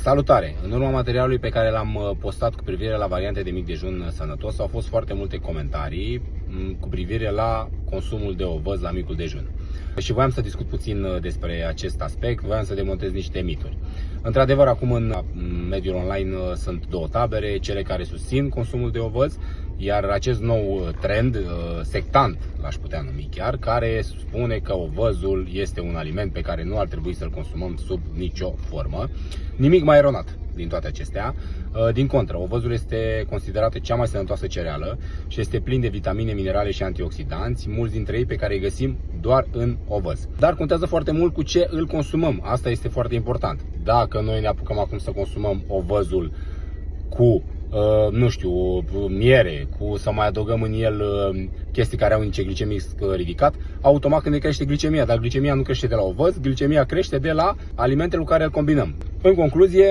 Salutare! În urma materialului pe care l-am postat cu privire la variante de mic dejun sănătos, au fost foarte multe comentarii cu privire la consumul de ovăz la micul dejun. Și voiam să discut puțin despre acest aspect, voiam să demontez niște mituri. Într-adevăr, acum în mediul online sunt două tabere, cele care susțin consumul de ovăz, iar acest nou trend sectant, l-aș putea numi chiar, care spune că ovăzul este un aliment pe care nu ar trebui să-l consumăm sub nicio formă. Nimic mai eronat din toate acestea. Din contră, ovăzul este considerată cea mai sănătoasă cereală și este plin de vitamine, minerale și antioxidanți, mulți dintre ei pe care îi găsim doar în ovăz. Dar contează foarte mult cu ce îl consumăm, asta este foarte important. Dacă noi ne apucăm acum să consumăm ovăzul cu nu știu, miere, cu să mai adăugăm în el chestii care au un indice glicemic ridicat, automat când ne crește glicemia, dar glicemia nu crește de la ovăz, glicemia crește de la alimentele cu care îl combinăm. În concluzie,